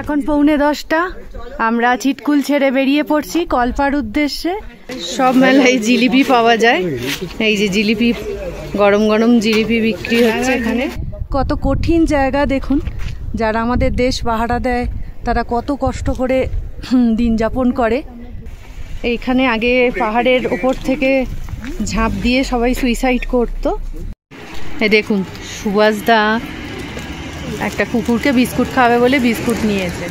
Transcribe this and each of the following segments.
এখন 9:45 আমরা চিটকুল ছেড়ে বেরিয়ে পড়ছি কল্পার উদ্দেশ্যে। সব মেলায় জিলিপি পাওয়া যায়, এই যে জিলিপি, গরম গরম জিলিপি বিক্রি হচ্ছে এখানে। কত কঠিন জায়গা দেখুন, যারা আমাদের দেশ পাহারা দেয় তারা কত কষ্ট করে দিন যাপন করে। এইখানে আগে পাহাড়ের ওপর থেকে ঝাঁপ দিয়ে সবাই সুইসাইড করতো। এই দেখুন সুভাষদা একটা কুকুরকে বিস্কুট খাবে বলে বিস্কুট নিয়েছে।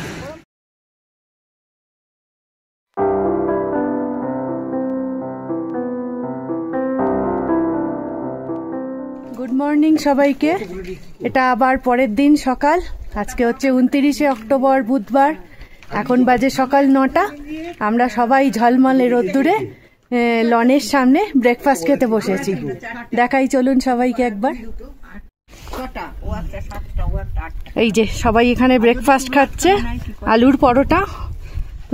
গুড মর্নিং সবাইকে। এটা আবার পরের দিন সকাল, আজকে হচ্ছে 29শে অক্টোবর বুধবার। এখন বাজে সকাল 9টা। আমরা সবাই ঝলমলে রোদ্দুরে লনের সামনে ব্রেকফাস্ট খেতে বসেছি। দেখাই চলুন সবাইকে একবার। এই যে সবাই এখানে ব্রেকফাস্ট খাচ্ছে, আলুর পরোটা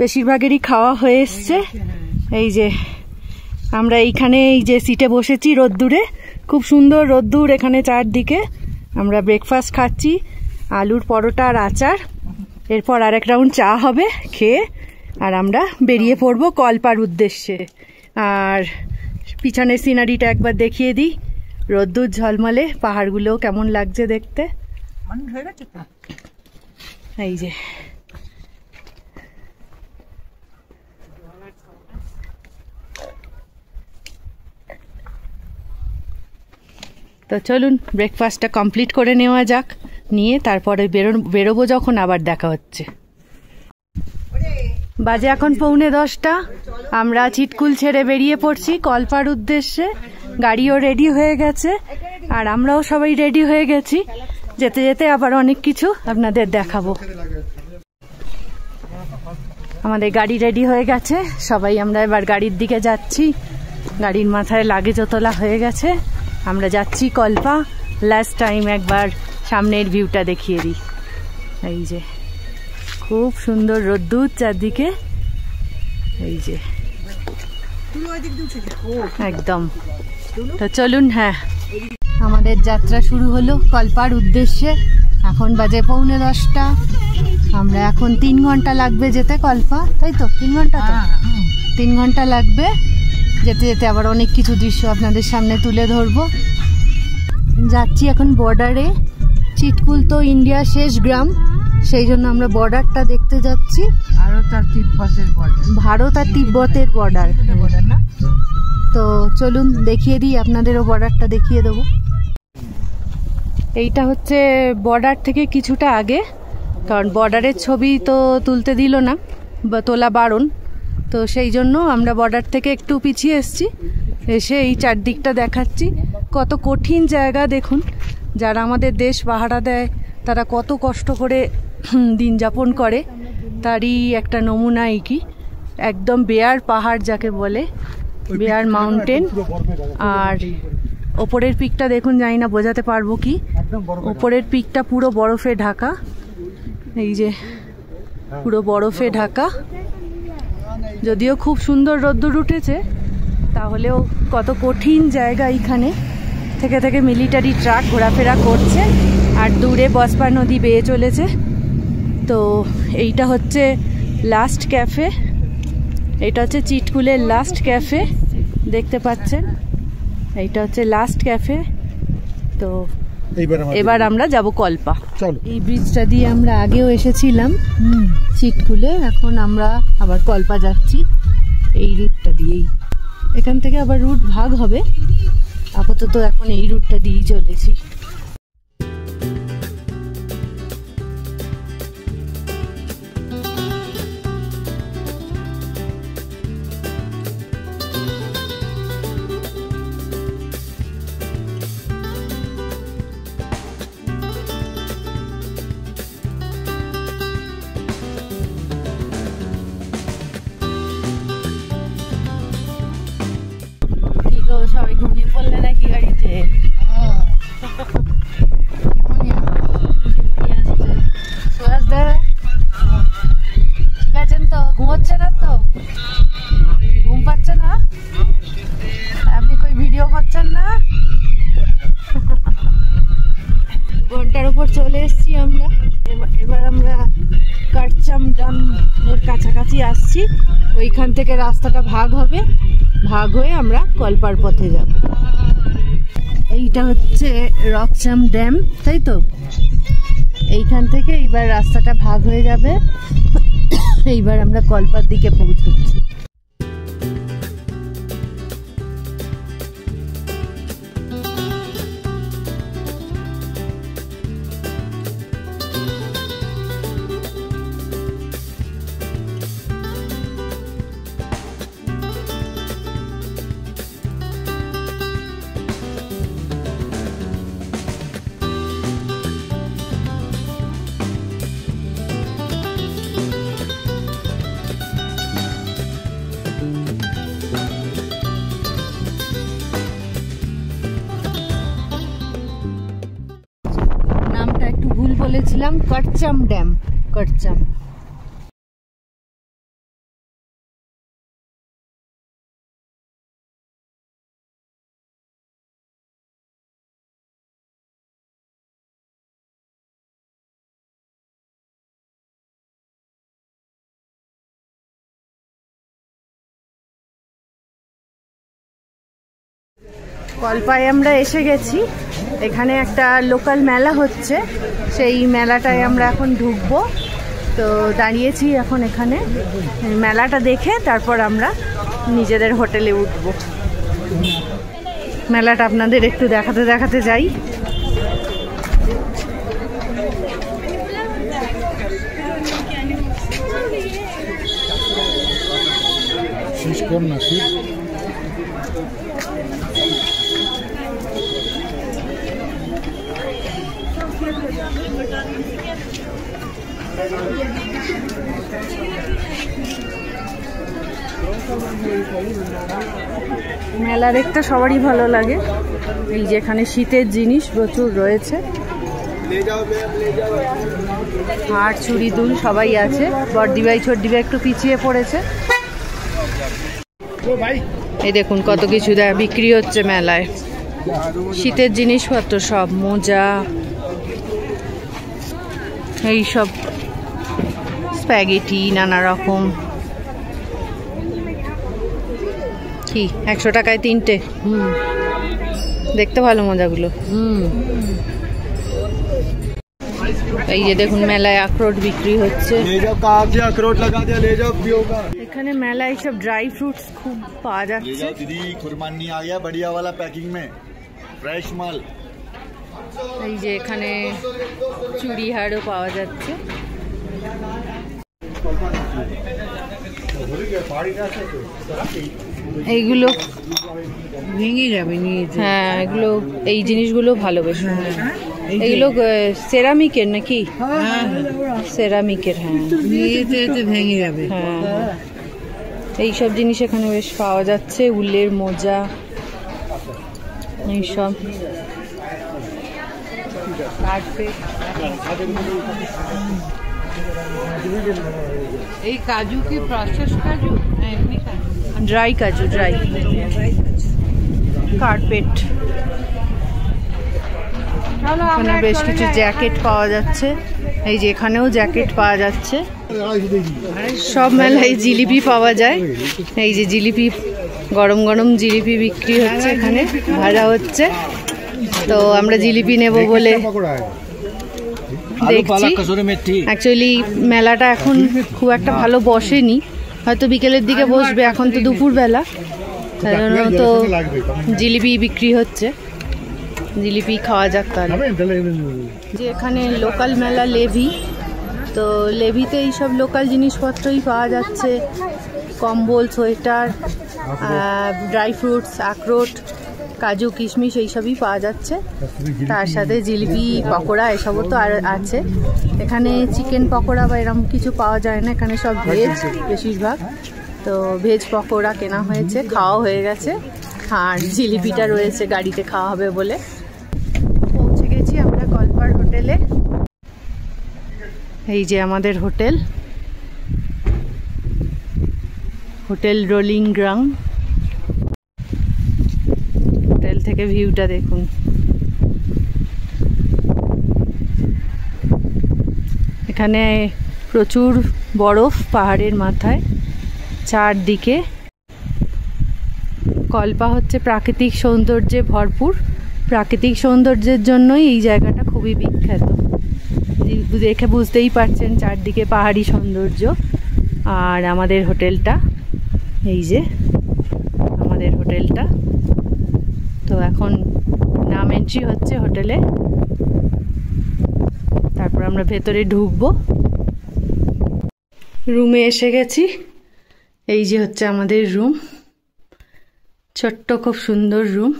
বেশিরভাগেরই খাওয়া হয়ে এসছে। এই যে আমরা এইখানে এই যে সিটে বসেছি রোদ্দুরে, খুব সুন্দর রোদ্দুর এখানে চারদিকে। আমরা ব্রেকফাস্ট খাচ্ছি, আলুর পরোটা আর আচার। এরপর আরেক রাউন্ড চা হবে, খেয়ে আর আমরা বেরিয়ে পড়বো কল্পার উদ্দেশ্যে। আর পিছনের সিনারিটা একবার দেখিয়ে দিই, রোদ্দুর ঝলমলে, পাহাড়গুলো কেমন লাগছে দেখতে। এই যে তো চলুন ব্রেকফাস্টটা কমপ্লিট করে নেওয়া যাক, নিয়ে তারপরে বেরোবো যখন আবার দেখা হচ্ছে। বাজে এখন 9:45, আমরা চিটকুল ছেড়ে বেরিয়ে পড়ছি কল্পার উদ্দেশ্যে। গাড়িও রেডি হয়ে গেছে আর আমরাও সবাই রেডি হয়ে গেছি। যেতে যেতে আবার অনেক কিছু আপনাদের দেখাবো। আমাদের গাড়ি রেডি হয়ে গেছে, সবাই আমরা এবার গাড়ির দিকে যাচ্ছি। গাড়ির মাথায় লাগেজও তোলা হয়ে গেছে। আমরা যাচ্ছি কল্পা। লাস্ট টাইম একবার সামনের ভিউটা দেখিয়ে দিই। এই যে খুব সুন্দর রোদ্দুর চারদিকে, এই যে একদম। তো চলুন, হ্যাঁ আমাদের যাত্রা শুরু হলো কল্পার উদ্দেশ্যে। এখন বাজে 9:45। আমরা এখন 3 ঘন্টা লাগবে যেতে কল্পা, তাই তো? 3 ঘন্টা তো, 3 ঘন্টা লাগবে যেতে যেতে। আবার অনেক কিছু দৃশ্য আপনাদের সামনে তুলে ধরবো। যাচ্ছি এখন বর্ডারে। চিটকুল তো ইন্ডিয়ার শেষ গ্রাম, সেই জন্য আমরা বর্ডারটা দেখতে যাচ্ছি। ভারত আর তিব্বতের বর্ডার না? তো চলুন দেখিয়ে দিই, আপনাদেরও বর্ডারটা দেখিয়ে দেবো। এইটা হচ্ছে বর্ডার থেকে কিছুটা আগে, কারণ বর্ডারের ছবি তো তুলতে দিল না বা তোলা বারণ, তো সেই জন্য আমরা বর্ডার থেকে একটু পিছিয়ে এসেছি। এসে এই চারদিকটা দেখাচ্ছি। কত কঠিন জায়গা দেখুন, যারা আমাদের দেশ পাহারা দেয় তারা কত কষ্ট করে দিন যাপন করে, তারই একটা নমুনা। এই কি একদম বেয়ার পাহাড় যাকে বলে, বেয়ার মাউন্টেন। আর ওপরের পিকটা দেখুন, জানি না বোঝাতে পারবো কি, ওপরের পিকটা পুরো বরফে ঢাকা। এই যে পুরো বরফে ঢাকা। যদিও খুব সুন্দর রোদ্দুর উঠেছে, তাহলেও কত কঠিন জায়গা। এইখানে থেকে থেকে মিলিটারি ট্রাক ঘোরাফেরা করছে আর দূরে বসপা নদী বেয়ে চলেছে। তো এইটা হচ্ছে লাস্ট ক্যাফে, এটা হচ্ছে চিটকুলের লাস্ট ক্যাফে, দেখতে পাচ্ছেন। এইটা হচ্ছে লাস্ট ক্যাফে। তো এবার আমরা যাব কল্পা। এই ব্রিজটা দিয়ে আমরা আগেও এসেছিলাম চিটকুলে, এখন আমরা আবার কল্পা যাচ্ছি এই রুটটা দিয়েই। এখান থেকে আবার রুট ভাগ হবে, আপাতত এখন এই রুটটা দিয়েই চলেছি। সবাই ঘুমিয়ে পড়লে নাকি গাড়িতে? ঠিক আছেন তো? ঘুমোচ্ছে না তো? ঘুম পাচ্ছে না? আপনি কই ভিডিও করছেন না? ঘন্টার উপর চলে এসছি আমরা। এবার আমরা কাটছি রকচাম ড্যাম এর কাছাকাছি আসছি। ওইখান থেকে রাস্তাটা ভাগ হবে, ভাগ হয়ে আমরা কলপার পথে যাব। এইটা হচ্ছে রকচাম ড্যাম, তাই তো? এইখান থেকে এইবার রাস্তাটা ভাগ হয়ে যাবে, এইবার আমরা কলপার দিকে পৌঁছচ্ছি। বলেছিলাম করচাম ড্যাম, করচাম। কলপায় আমরা এসে গেছি। এখানে একটা লোকাল মেলা হচ্ছে, সেই মেলাটায় আমরা এখন ঢুকবো। তো দাঁড়িয়েছি এখন এখানে, মেলাটা দেখে তারপর আমরা নিজেদের হোটেলে উঠবো। মেলাটা আপনাদের একটু দেখাতে দেখাতে যাই। মেলা দেখতে সবারই ভালো লাগে। এই যে এখানে শীতের জিনিস প্রচুর রয়েছে, হাড় চুড়ি দুল সবাই আছে। বড়দি ভাই ছোটদি ভাই একটু পিছিয়ে পড়েছে। এই দেখুন কত কিছু বিক্রি হচ্ছে মেলায়, শীতের জিনিসপত্র সব, মোজা, এই সব স্প্যাগেটি নানা রকম। কি 100 টাকায় 3টে? দেখতে ভালো মোজাগুলো। এই যে দেখুন মেলায় আখরোট বিক্রি হচ্ছে। এখানে মেলায় এইসব ড্রাই ফ্রুটস খুব পাওয়া যাচ্ছে। এই যে এখানে চুড়ি হারও পাওয়া যাচ্ছে। এইগুলো ভেঙে যাবে, হ্যাঁ এগুলো, এই জিনিসগুলো ভালো বেশ। এগুলো সেরামিকের নাকি? সেরামিকের, হ্যাঁ ভেঙে যাবে। হ্যাঁ এইসব জিনিস এখানে বেশ পাওয়া যাচ্ছে, উলের মোজা এইসব। এই কাজু কি প্রসেস কাজু? ড্রাই কাজু, ড্রাই কার্পেট। এখানে বেশ কিছু জ্যাকেট পাওয়া যাচ্ছে। এই যে এখানেও জ্যাকেট পাওয়া যাচ্ছে। সব মেলায় জিলিপি পাওয়া যায়। এই যে জিলিপি, গরম গরম জিলিপি বিক্রি হচ্ছে, এখানে ভাজা হচ্ছে। তো আমরা জিলিপি নেব বলে দেখছি। অ্যাকচুয়ালি মেলাটা এখন খুব একটা ভালো বসেনি, হয়তো বিকেলের দিকে বসবে। এখন তো দুপুরবেলা, তাই জন্য তো জিলিপি বিক্রি হচ্ছে। জিলিপি খাওয়া যাক তাহলে। যে এখানে লোকাল মেলা লেভি, তো লেভিতে এইসব লোকাল জিনিসপত্রই পাওয়া যাচ্ছে। কম্বল, সোয়েটার, ড্রাই ফ্রুটস, আখরোট, কাজু, কিশমিশ এইসবই পাওয়া যাচ্ছে। তার সাথে জিলিপি, পকোড়া এসবও তো আর আছে। এখানে চিকেন পকোড়া বা এরকম কিছু পাওয়া যায় না, এখানে সব ভেজ বেশিরভাগ। তো ভেজ পকোড়া কেনা হয়েছে, খাওয়া হয়ে গেছে। আর জিলিপিটা রয়েছে গাড়িতে খাওয়া হবে বলে। পৌঁছে গেছি আমরা কলপার হোটেলে। এই যে আমাদের hotel, hotel rolling ground. Hotel থেকে ভিউটা দেখুন। এখানে প্রচুর বরফ পাহাড়ের মাথায় চারদিকে। কল্পা হচ্ছে প্রাকৃতিক সৌন্দর্যে ভরপুর। প্রাকৃতিক সৌন্দর্যের জন্যই এই জায়গাটা খুবই বিখ্যাত। দেখে বুঝতেই পারছেন চারদিকে পাহাড়ি সৌন্দর্য। আর আমাদের হোটেলটা, এই যে আমাদের হোটেলটা। তো এখন নাম এন্ট্রি হচ্ছে হোটেলে, তারপর আমরা ভেতরে ঢুকবো। রুমে এসে গেছি। এই যে হচ্ছে আমাদের রুম, ছোট্ট খুব সুন্দর রুম।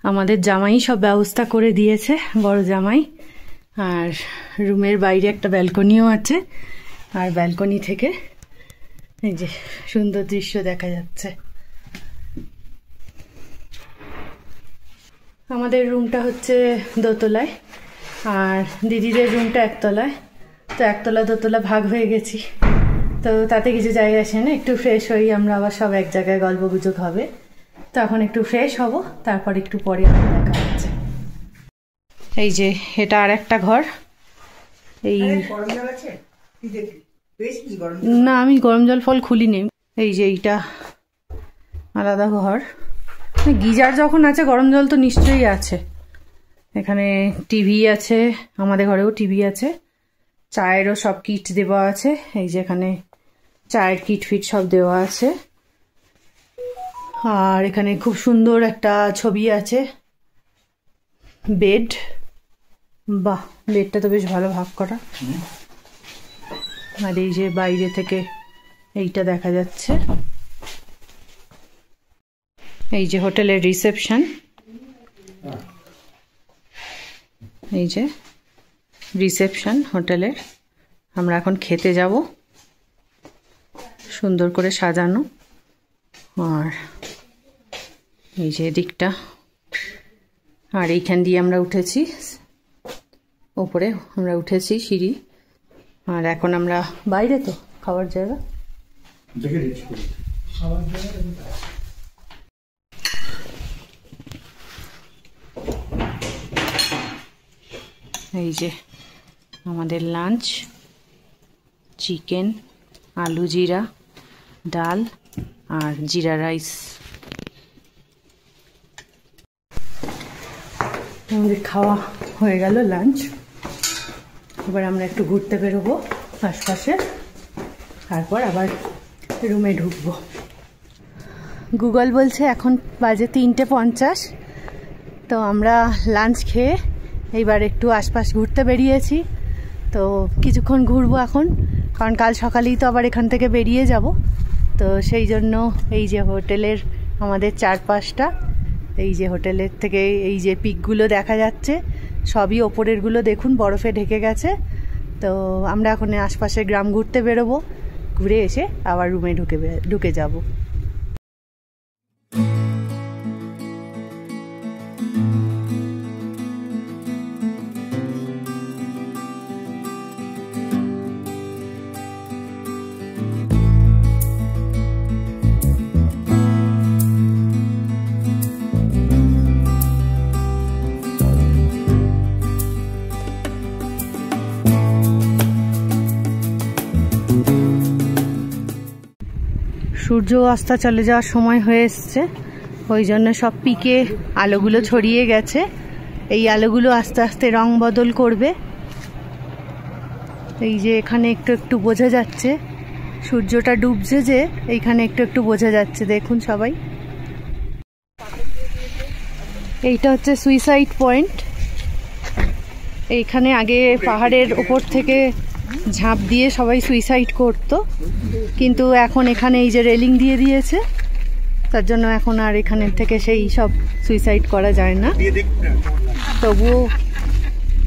আমাদের জামাই সব ব্যবস্থা করে দিয়েছে, বড় জামাই। আর রুমের বাইরে একটা ব্যালকনিও আছে, আর ব্যালকনি থেকে এই যে সুন্দর দৃশ্য দেখা যাচ্ছে। আমাদের রুমটা হচ্ছে দোতলায়, আর দিদিদের রুমটা একতলায়। তো একতলা দোতলা ভাগ হয়ে গেছি, তো তাতে কিছু যায় আসে না। একটু ফ্রেশ হই, আমরা আবার সব এক জায়গায় গল্প গুজব হবে। তখন একটু ফ্রেশ হব, তারপর একটু পরে আবার দেখা হচ্ছে। এই যে এটা আর একটা ঘর। এই না, আমি গরম জল ফল খুলিনি। এই যে এইটা আলাদা ঘর। গিজার যখন আছে, গরম জল তো নিশ্চয়ই আছে। এখানে টিভি আছে, আমাদের ঘরেও টিভি আছে। চায়েরও সব কিট দেওয়া আছে। এই যে এখানে চায়ের কিট ফিট সব দেওয়া আছে। আর এখানে খুব সুন্দর একটা ছবি আছে, বেড। বাহ, বেডটা তো বেশ ভালো ভাগ করা। আর এই যে বাইরে থেকে এইটা দেখা যাচ্ছে। এই যে হোটেলের রিসেপশন। এই যে রিসেপশন হোটেলের। আমরা এখন খেতে যাব, সুন্দর করে সাজানো। আর এই যে দিকটা, আর এইখান দিয়ে আমরা উঠেছি ওপরে, আমরা উঠেছি সিঁড়ি। আর এখন আমরা বাইরে, তো খাওয়ার জায়গা। এই যে আমাদের লাঞ্চ, চিকেন, আলু জিরা, ডাল আর জিরা রাইস। আমাদের খাওয়া হয়ে গেল লাঞ্চ। এবার আমরা একটু ঘুরতে বেরোবো আশপাশে, তারপর আবার রুমে ঢুকবো। গুগল বলছে এখন বাজে 3:50। তো আমরা লাঞ্চ খেয়ে এইবার একটু আশপাশ ঘুরতে বেরিয়েছি। তো কিছুক্ষণ ঘুরবো এখন, কারণ কাল সকালেই তো আবার এখান থেকে বেরিয়ে যাব। তো সেই জন্য এই যে হোটেলের আমাদের চারপাশটা, এই যে হোটেলের থেকে এই যে পিকগুলো দেখা যাচ্ছে, সবই ওপরেরগুলো দেখুন বরফে ঢেকে গেছে। তো আমরা এখন আশপাশের গ্রাম ঘুরতে বেরোবো, ঘুরে এসে আবার রুমে ঢুকে যাব। সূর্য অস্ত চলে যাওয়ার সময় হয়ে এসছে, ওই জন্য সব পিকে আলোগুলো ছড়িয়ে গেছে। এই আলোগুলো আস্তে আস্তে রং বদল করবে। এই যে এখানে একটু একটু বোঝা যাচ্ছে সূর্যটা ডুবছে, যে এইখানে একটু একটু বোঝা যাচ্ছে, দেখুন সবাই। এইটা হচ্ছে সুইসাইড পয়েন্ট। এইখানে আগে পাহাড়ের ওপর থেকে ঝাঁপ দিয়ে সবাই সুইসাইড করতো, কিন্তু এখন এখানে এই যে রেলিং দিয়ে দিয়েছে, তার জন্য এখন আর এখানের থেকে সেই সব সুইসাইড করা যায় না। তবুও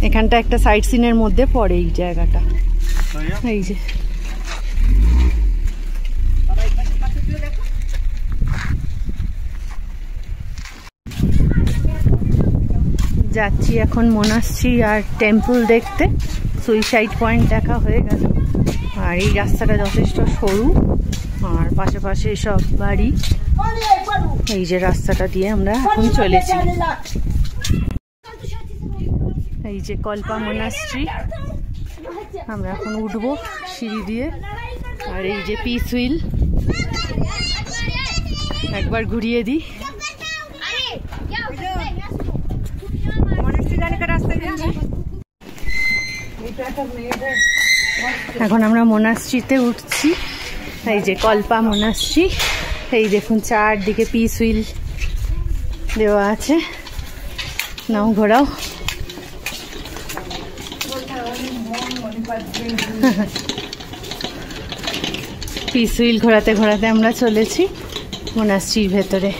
এখানটা একটা সাইট সিনের মধ্যে পড়ে এই জায়গাটা। এই যে যাচ্ছি এখন মনাস্ট্রি আর টেম্পল দেখতে। সুইসাইড পয়েন্ট দেখা হয়ে গেল। আর এই রাস্তাটা যথেষ্ট সরু, আর পাশে পাশে সব বাড়ি। এই যে রাস্তাটা দিয়ে আমরা এখন চলেছি। এই যে কল্পা মনাস্ট্রি। আমরা এখন উঠবো সিঁড়ি দিয়ে। আর এই যে পিস হুইল একবার ঘুরিয়ে দিই। এখন আমরা মোনাস্ট্রিতে উঠছি। এই যে কল্পা মোনাস্ট্রি, এই দেখুন চারদিকে পিস হুইল দেওয়া আছে, নাও ঘোরাও। পিস হুইল ঘোরাতে ঘোরাতে আমরা চলেছি মোনাস্ট্রির ভেতরে।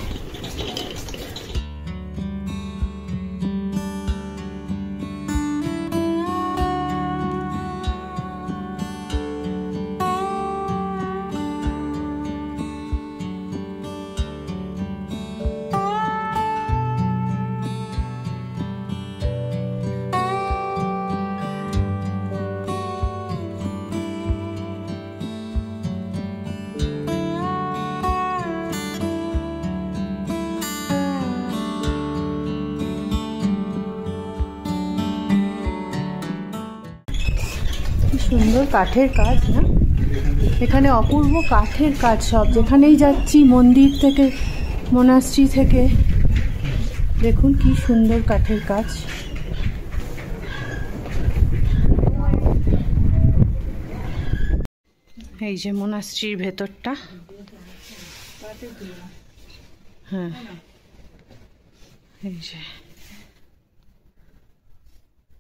সুন্দর কাঠের কাজ না, এখানে অপূর্ব কাঠের কাজ সব। যেখানেই যাচ্ছি মন্দির থেকে মোনাস্ট্রি থেকে, দেখুন কি সুন্দর কাঠের কাজ। এই যে মোনাস্ট্রির ভেতরটা, হ্যাঁ এই যে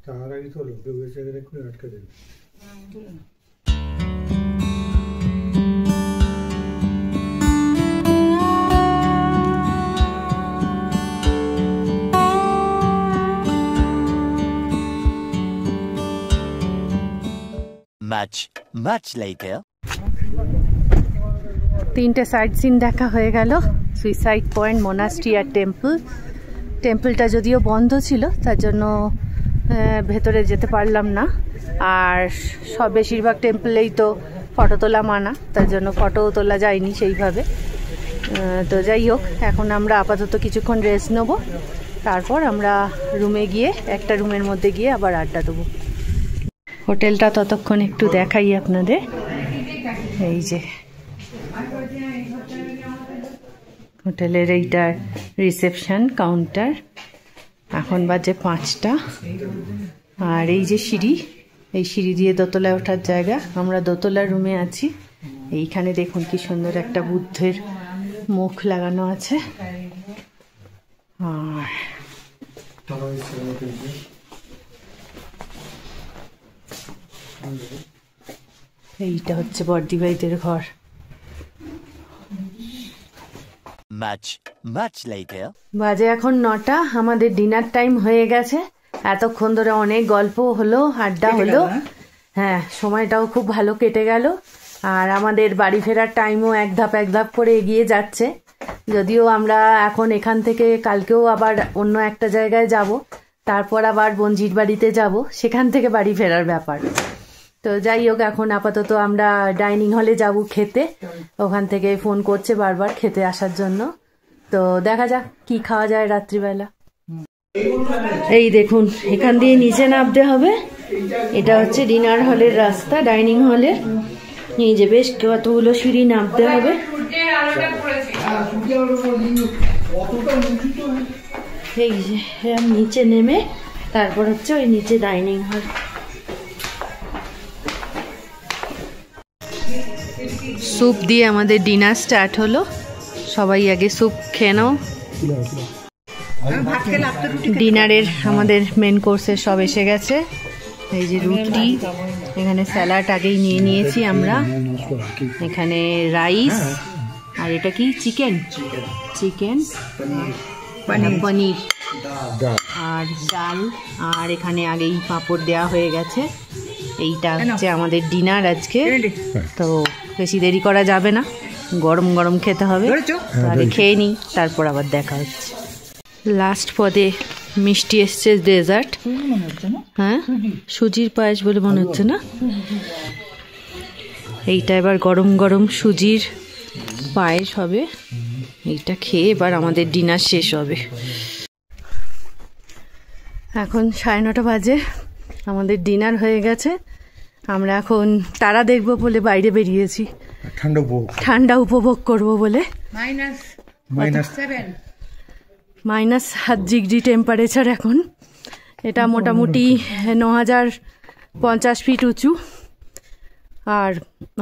তার আগে তো লোক আটকে দেবে। Much later. তিনটে সাইড সিন দেখা হয়ে গেল, সুইসাইড পয়েন্ট, মোনাস্ট্রি আর টেম্পল। টেম্পলটা যদিও বন্ধ ছিল তার জন্য ভেতরে যেতে পারলাম না। আর সব বেশিরভাগ টেম্পলেই তো ফটো তোলা মানা, তার জন্য ফটোও তোলা যায়নি সেইভাবে। তো যাই হোক, এখন আমরা আপাতত কিছুক্ষণ রেস্ট নেবো, তারপর আমরা রুমে গিয়ে একটা রুমের মধ্যে গিয়ে আবার আড্ডা দেবো। হোটেলটা ততক্ষণ একটু দেখাই আপনাদের। এই যে হোটেলের এইটা রিসেপশন কাউন্টার, এখন বাজে 5টা। আর এই যে সিঁড়ি, এই সিঁড়ি দিয়ে দোতলায় ওঠার জায়গা। আমরা দোতলার রুমে আছি। এইখানে দেখুন কি সুন্দর একটা বুদ্ধের মুখ লাগানো আছে। আর এইটা হচ্ছে বর্দিভাইদের ঘর। Much later. বাজে এখন 9টা, আমাদের ডিনার টাইম হয়ে গেছে। এতক্ষণ ধরে অনেক গল্প হলো, আড্ডা হলো, হ্যাঁ সময়টাও খুব ভালো কেটে গেল। আর আমাদের বাড়ি ফেরার টাইমও এক ধাপ করে এগিয়ে যাচ্ছে। যদিও আমরা এখন এখান থেকে কালকেও আবার অন্য একটা জায়গায় যাব, তারপর আবার বঞ্জির বাড়িতে যাব, সেখান থেকে বাড়ি ফেরার ব্যাপার। তো যাই হোক, এখন আপাতত আমরা ডাইনিং হলে যাব খেতে। ওখান থেকে ফোন করছে বারবার খেতে আসার জন্য। তো দেখা যাক কি খাওয়া যায় রাত্রিবেলা। এই দেখুন, এখান দিয়ে নিচে নামতে হবে। এটা হচ্ছে ডিনার হলের রাস্তা, ডাইনিং হলের। এই যে বেশ কতগুলো সিঁড়ি নামতে হবে। এই যে নিচে নেমে তারপর হচ্ছে ওই নিচে ডাইনিং হল। স্যুপ দিয়ে আমাদের ডিনার স্টার্ট হলো। সবাই আগে স্যুপ খেয়ে নাও। ডিনারের আমাদের মেন কোর্সে সব এসে গেছে। এই যে রুটি, এখানে স্যালাড আগেই নিয়ে নিয়েছি আমরা, এখানে রাইস, আর এটা কি চিকেন পনির আর ডাল, আর এখানে আগেই পাঁপড় দেওয়া হয়ে গেছে। এইটা হচ্ছে আমাদের ডিনার আজকে। তো বেশি দেরি করা যাবে না, গরম গরম খেতে হবে। আগে খেয়ে নিই, তারপর আবার দেখা হচ্ছে। লাস্ট পদে মিষ্টি এসছে, ডেজার্ট। হ্যাঁ, সুজির পায়েস বলে মনে হচ্ছে না? এইটা এবার গরম গরম সুজির পায়েস হবে। এইটা খেয়ে এবার আমাদের ডিনার শেষ হবে। এখন 9:30 বাজে, আমাদের ডিনার হয়ে গেছে। আমরা এখন তারা দেখবো বলে বাইরে বেরিয়েছি, ঠান্ডা উপভোগ করব বলে। -7 ডিগ্রি টেম্পারেচার এখন। এটা মোটামুটি 9050 ফিট উঁচু। আর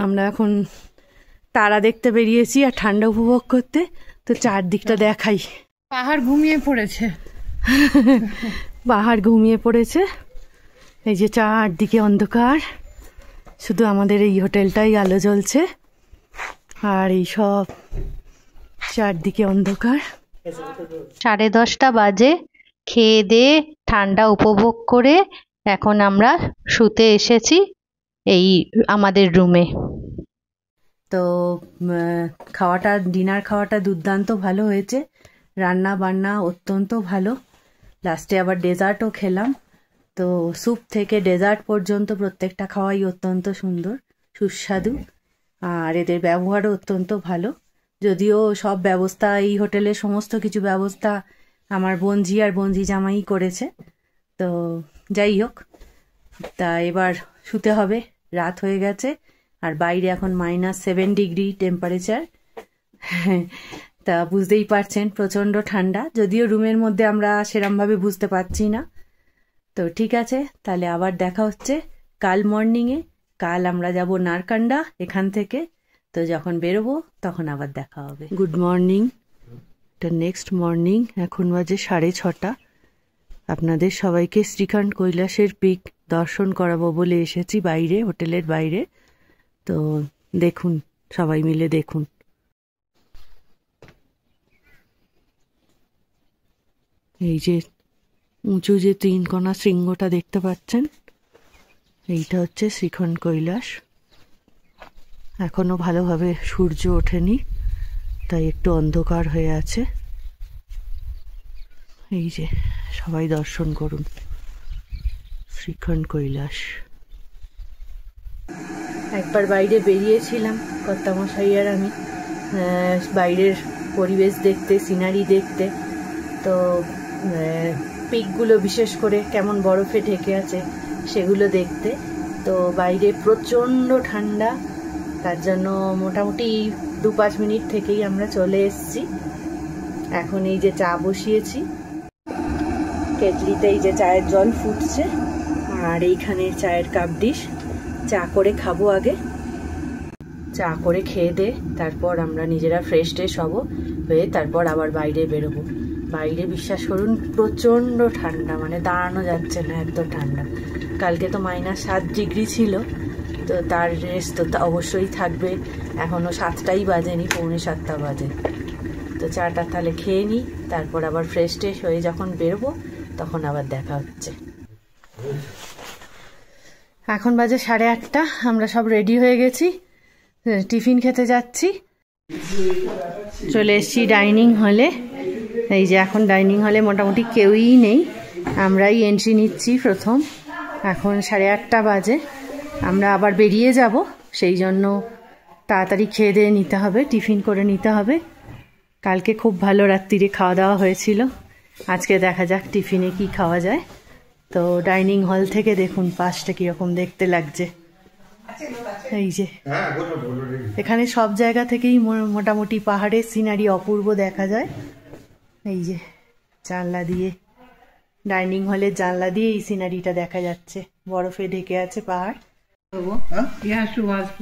আমরা এখন তারা দেখতে বেরিয়েছি আর ঠান্ডা উপভোগ করতে। তো চারদিকটা দেখাই। পাহাড় ঘুমিয়ে পড়েছে, পাহাড় ঘুমিয়ে পড়েছে। এই যে চারদিকে অন্ধকার, শুধু আমাদের এই হোটেলটাই আলো জ্বলছে আর এই সব চারদিকে অন্ধকার। 10:30 বাজে। খেয়ে দিয়ে ঠান্ডা উপভোগ করে এখন আমরা শুতে এসেছি এই আমাদের রুমে। তো ডিনার খাওয়াটা দুর্দান্ত ভালো হয়েছে, রান্না বান্না অত্যন্ত ভালো। লাস্টে আবার ডেজার্টও খেলাম। তো স্যুপ থেকে ডেজার্ট পর্যন্ত প্রত্যেকটা খাওয়াই অত্যন্ত সুন্দর, সুস্বাদু। আর এদের ব্যবহারও অত্যন্ত ভালো। যদিও সব ব্যবস্থা, এই হোটেলের সমস্ত কিছু ব্যবস্থা আমার বোনঝি আর বোনঝি জামাই করেছে। তো যাই হোক, তা এবার শুতে হবে, রাত হয়ে গেছে। আর বাইরে এখন -7 ডিগ্রি টেম্পারেচার। তা বুঝতেই পারছেন প্রচণ্ড ঠান্ডা, যদিও রুমের মধ্যে আমরা সেরমভাবে বুঝতে পারছি না। তো ঠিক আছে, তাহলে আবার দেখা হচ্ছে কাল মর্নিংয়ে। কাল আমরা যাব নারকান্ডা এখান থেকে। তো যখন বেরোবো তখন আবার দেখা হবে। গুড মর্নিং, এটা নেক্সট মর্নিং। এখন বাজে 6:30। আপনাদের সবাইকে শ্রীখণ্ড কৈলাসের পিক দর্শন করাবো বলে এসেছি বাইরে, হোটেলের বাইরে। তো দেখুন, সবাই মিলে দেখুন। এই যে উঁচু যে 3 কোণা শৃঙ্গটা দেখতে পাচ্ছেন, এইটা হচ্ছে শ্রীখণ্ড কৈলাস। এখনো ভালোভাবে সূর্য ওঠেনি, তাই একটু অন্ধকার হয়ে আছে। এই যে সবাই দর্শন করুন শ্রীখণ্ড কৈলাস। একবার বাইরে বেরিয়েছিলাম কর্তামশাই আর আমি, বাইরের পরিবেশ দেখতে, সিনারি দেখতে। তো পিকগুলো বিশেষ করে কেমন বরফে ঢেকে আছে সেগুলো দেখতে। তো বাইরে প্রচণ্ড ঠান্ডা, তার জন্য মোটামুটি 2-5 মিনিট থেকেই আমরা চলে এসেছি। এখন এই যে চা বসিয়েছি কেটলিতে, এই যে চায়ের জল ফুটছে। আর এইখানে চায়ের কাপ ডিশ। চা করে খাবো আগে, চা করে খেয়ে দে তারপর আমরা নিজেরা ফ্রেশ ট্রেশ হবো, হয়ে তারপর আবার বাইরে বেরোবো। বাইরে বিশ্বাস করুন প্রচণ্ড ঠান্ডা, মানে দাঁড়ানো যাচ্ছে না, এত ঠান্ডা। কালকে তো -7 ডিগ্রি ছিল, তো তার রেস্ট তো অবশ্যই থাকবে। এখনও 7টাই বাজেনি, 6:45 বাজে। তো চাটা তাহলে খেয়ে নিই, তারপর আবার ফ্রেশ ট্রেশ হয়ে যখন বেরোবো তখন আবার দেখা হচ্ছে। এখন বাজে 8:30। আমরা সব রেডি হয়ে গেছি, টিফিন খেতে যাচ্ছি। চলে এসছি ডাইনিং হলে। এই যে এখন ডাইনিং হলে মোটামুটি কেউই নেই, আমরাই এন্ট্রি নিচ্ছি প্রথম। এখন 8:30 বাজে। আমরা আবার বেরিয়ে যাব, সেই জন্য তাড়াতাড়ি খেয়ে দিয়ে নিতে হবে, টিফিন করে নিতে হবে। কালকে খুব ভালো রাত্রিরে খাওয়া দাওয়া হয়েছিল, আজকে দেখা যাক টিফিনে কি খাওয়া যায়। তো ডাইনিং হল থেকে দেখুন পাশটা কীরকম দেখতে লাগছে। এই যে এখানে সব জায়গা থেকেই মোটামুটি পাহাড়ের সিনারি অপূর্ব দেখা যায়। এই যে জানলা দিয়ে, ডাইনিং হলের জানলা দিয়ে এই সিনারিটা দেখা যাচ্ছে, বরফে ঢেকে আছে পাহাড়।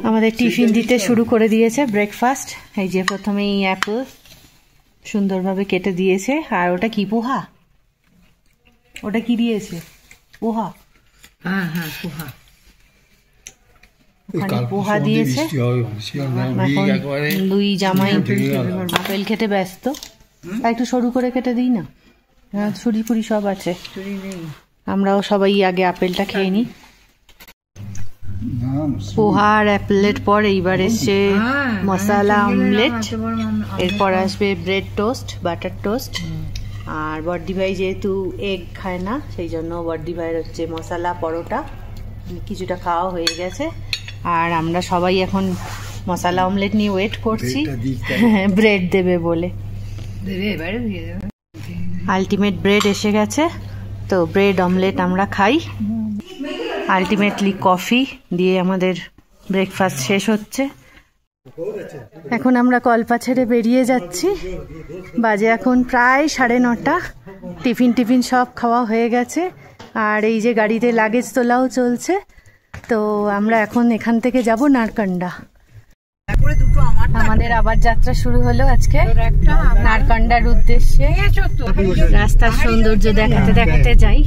আমাদের টিফিন দিতে শুরু করে দিয়েছে, ব্রেকফাস্ট। এই যে প্রথমেই অ্যাপল সুন্দরভাবে কেটে দিয়েছে। আর ওটা কি পোহা? ওটা কি দিয়েছে? পোহা? হ্যাঁ হ্যাঁ, পোহা। পোহা দিয়েছে। দুই জামাই আপেল খেতে ব্যস্ত। একটু সরু করে কেটে দিই না, ছুরি ফুরি সব আছে। আমরাও সবাই আগে আপেলটা খেয়ে নিই। পোহা আর অ্যাপেলের পর এইবার এসছে মশালা অমলেট, এরপর আসবে ব্রেড টোস্ট, বাটার টোস্ট। আর বড়দি ভাই যেহেতু এগ খায় না, সেই জন্য বড়দি ভাইয়ের হচ্ছে মশালা পরোটা, কিছুটা খাওয়া হয়ে গেছে। আর আমরা সবাই এখন মশালা অমলেট নিয়ে ওয়েট করছি, ব্রেড দেবে বলে। আলটিমেট ব্রেড এসে গেছে, তো ব্রেড অমলেট আমরা খাই। আলটিমেটলি কফি দিয়ে আমাদের ব্রেকফাস্ট শেষ হচ্ছে। এখন আমরা কল্পা ছেড়ে বেরিয়ে যাচ্ছি। বাজে এখন প্রায় 9:30। টিফিন সব খাওয়া হয়ে গেছে, আর এই যে গাড়িতে লাগেজ তোলাও চলছে। তো আমরা এখন এখান থেকে যাব নারকান্ডা। আমাদের আবার যাত্রা শুরু হলো আজকে নারকান্ডার উদ্দেশ্যে। রাস্তার সৌন্দর্য দেখাতে দেখাতে যাই।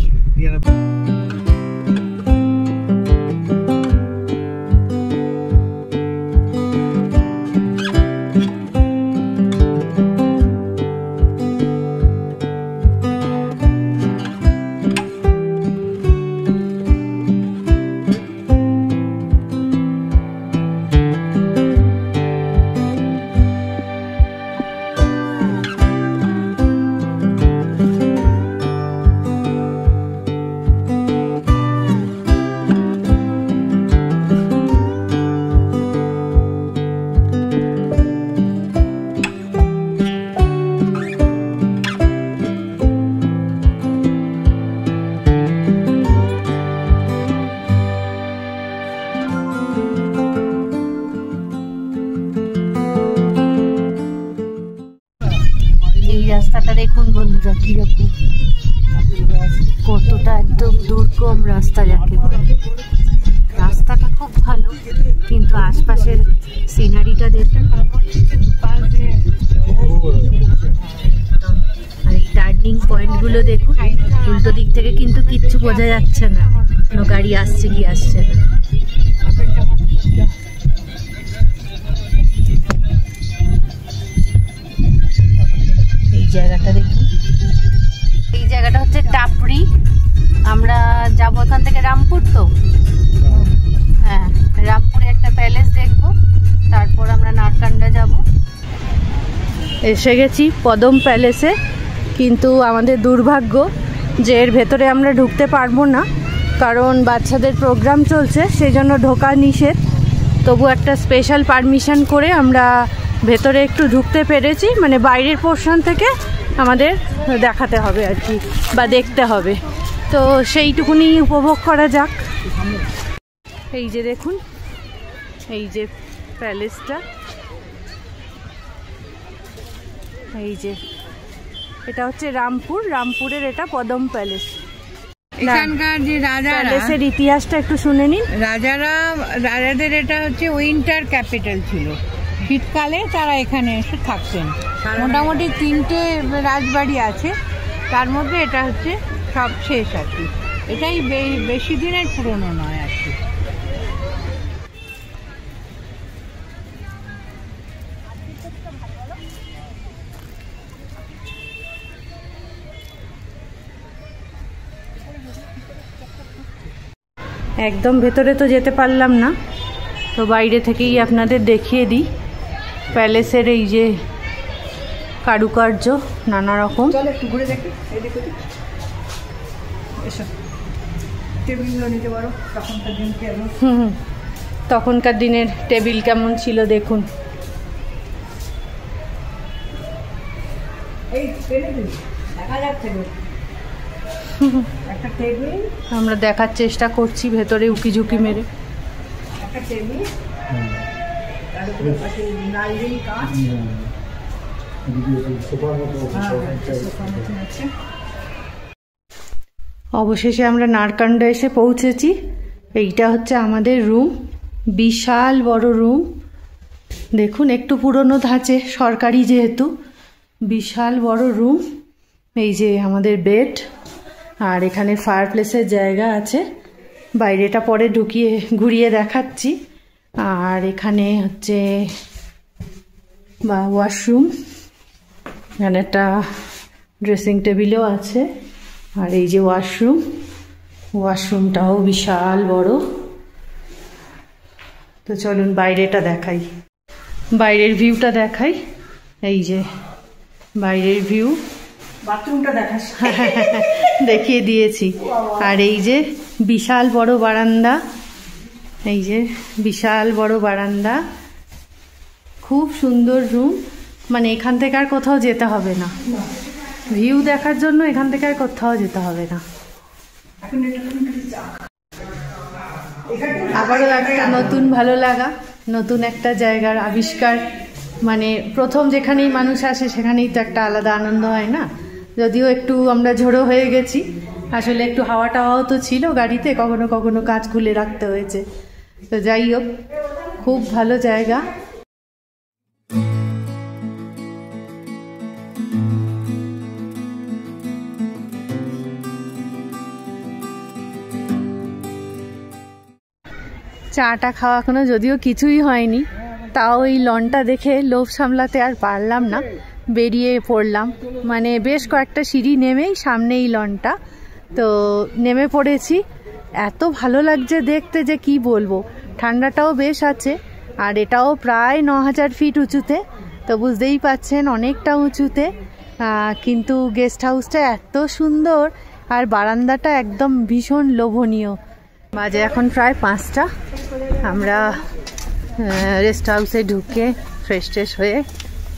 রাস্তাটা দেখুন বন্ধুরা কিরকম, কতটা একদম দুর্গম রাস্তা যাকে বলে। রাস্তাটা খুব ভালো, কিন্তু আশপাশের সিনারিটা দেখুন। আর এই টার্নিং পয়েন্টগুলো দেখুন, উল্টো দিক থেকে কিন্তু কিচ্ছু বোঝা যাচ্ছে না, কোনো গাড়ি আসছে কি আসছে না। জায়গাটা দেখুন, এই জায়গাটা হচ্ছে টাপরি। আমরা যাবো এখান থেকে রামপুর। তো হ্যাঁ, রামপুরে একটা প্যালেস দেখবো, তারপর আমরা নারকান্ডা যাব। এসে গেছি পদম প্যালেসে, কিন্তু আমাদের দুর্ভাগ্য যে এর ভেতরে আমরা ঢুকতে পারবো না, কারণ বাচ্চাদের প্রোগ্রাম চলছে, সেই জন্য ঢোকা নিষেধ। তবু একটা স্পেশাল পারমিশন করে আমরা ভেতরে একটু ঢুকতে পেরেছি, মানে বাইরের পোর্শন থেকে আমাদের দেখাতে হবে আর কি, বা দেখতে হবে। তো সেইটুকুনি উপভোগ করা যাক। এই যে দেখুন, এই যে প্যালেসটা, এই যে এটা হচ্ছে রামপুরের এটা পদম প্যালেস। এখানকার যে প্যালেসের ইতিহাসটা একটু শুনে নিন। রাজাদের এটা হচ্ছে উইন্টার ক্যাপিটাল ছিল। শীতকালে তারা এখানে এসে থাকতেন। মোটামুটি 3টে রাজবাড়ি আছে, তার মধ্যে এটা হচ্ছে সব শেষ আর কি। এটাই বেশি দিনের পুরনো নয় আর কি। একদম ভেতরে তো যেতে পারলাম না, তো বাইরে থেকেই আপনাদের দেখিয়ে দিই প্যালেসের এই যে কারুকার্য নানা রকম। তখনকার দিনের টেবিল কেমন ছিল দেখুন। আমরা দেখার চেষ্টা করছি ভেতরে উকি ঝুঁকি মেরে। অবশেষে আমরা নারকান্ডা এসে পৌঁছেছি। এইটা হচ্ছে আমাদের রুম, বিশাল বড় রুম। দেখুন, একটু পুরনো ধাঁচে, সরকারি যেহেতু, বিশাল বড় রুম। এই যে আমাদের বেড, আর এখানে ফায়ারপ্লেসের জায়গা আছে। বাইরেটা পরে ঘুরিয়ে দেখাচ্ছি। আর এখানে হচ্ছে ওয়াশরুম, এখানে একটা ড্রেসিং টেবিলও আছে। আর এই যে ওয়াশরুমটাও বিশাল বড়। তো চলুন বাইরেটা দেখাই, বাইরের ভিউটা দেখাই। এই যে বাইরের ভিউ, বাথরুমটা দেখাস দেখিয়ে দিয়েছি। আর এই যে বিশাল বড় বারান্দা, এই যে বিশাল বড় বারান্দা, খুব সুন্দর রুম। মানে এখান থেকে আর কোথাও যেতে হবে না, ভিউ দেখার জন্য এখান থেকে আর কোথাও যেতে হবে না। আবারও একটা নতুন ভালো লাগা, নতুন একটা জায়গার আবিষ্কার। মানে প্রথম যেখানেই মানুষ আসে সেখানেই তো একটা আলাদা আনন্দ হয় না। যদিও একটু আমরা ঝোড়ো হয়ে গেছি, আসলে একটু হাওয়া টাওয়াও তো ছিল গাড়িতে, কখনো কখনো কাঁচ খুলে রাখতে হয়েছে। তো যাই হোক, খুব ভালো জায়গা। চাটা খাওয়া এখনো যদিও কিছুই হয়নি, তাও এই লনটা দেখে লোভ সামলাতে আর পারলাম না, বেরিয়ে পড়লাম। মানে বেশ কয়েকটা সিঁড়ি নেমেই সামনে এই লনটা, তো নেমে পড়েছি। এত ভালো লাগছে দেখতে যে কি বলবো। ঠান্ডাটাও বেশ আছে, আর এটাও প্রায় 9000 ফিট উঁচুতে, তো বুঝতেই পাচ্ছেন অনেকটা উঁচুতে। কিন্তু গেস্ট হাউসটা এত সুন্দর, আর বারান্দাটা একদম ভীষণ লোভনীয়। বাজে এখন প্রায় 5টা। আমরা রেস্ট হাউসে ঢুকে ফ্রেশ ট্রেশ হয়ে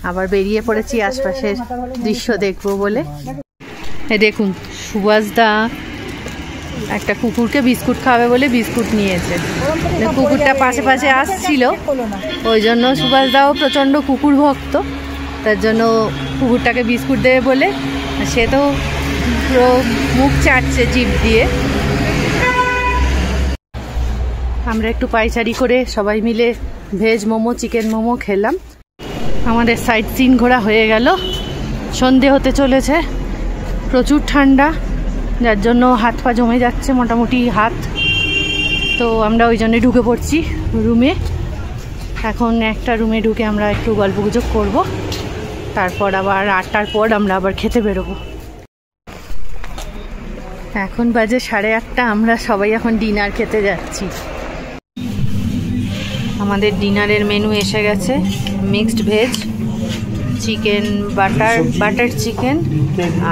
আবার বেরিয়ে পড়েছি আশপাশের দৃশ্য দেখবো বলে। দেখুন, সুভাষদা একটা কুকুরকে বিস্কুট খাওয়াবে বলে বিস্কুট নিয়েছে। কুকুরটা পাশে পাশে আসছিল, ওই জন্য সুভাষদাও প্রচণ্ড কুকুর ভক্ত, তার জন্য কুকুরটাকে বিস্কুট দেবে বলে সে তো পুরো মুখ চাটছে জিভ দিয়ে। আমরা একটু পাইচারি করে সবাই মিলে ভেজ মোমো, চিকেন মোমো খেলাম। আমাদের সাইট সিন ঘোরা হয়ে গেল। সন্ধে হতে চলেছে, প্রচুর ঠান্ডা, যার জন্য হাত পা জমে যাচ্ছে মোটামুটি হাত। তো আমরা ওই জন্যে ঢুকে পড়ছি রুমে। এখন একটা রুমে ঢুকে আমরা একটু গল্পগুজব করব, তারপর আবার 8টার পর আমরা আবার খেতে বেরোবো। এখন বাজে 8:30। আমরা সবাই এখন ডিনার খেতে যাচ্ছি। আমাদের ডিনারের মেনু এসে গেছে, mixed veg, chicken butter chicken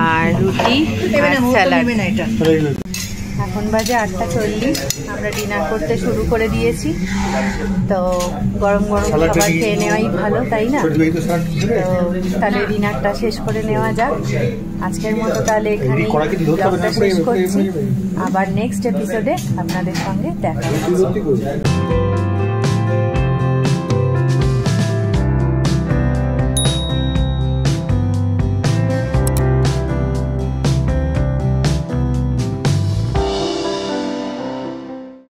আর রুটি আর স্যালাড। এখন বাজে 8:40। আমরা ডিনার করতে শুরু করে দিয়েছি। তো গরম গরম খাবার খেয়ে নেওয়াই ভালো, তাই না? তো তাহলে ডিনারটা শেষ করে নেওয়া যাক। আজকের মতো তাহলে এখানেই ব্লগটা শেষ করছি। আবার নেক্সট এপিসোডে আপনাদের সঙ্গে দেখা হবে।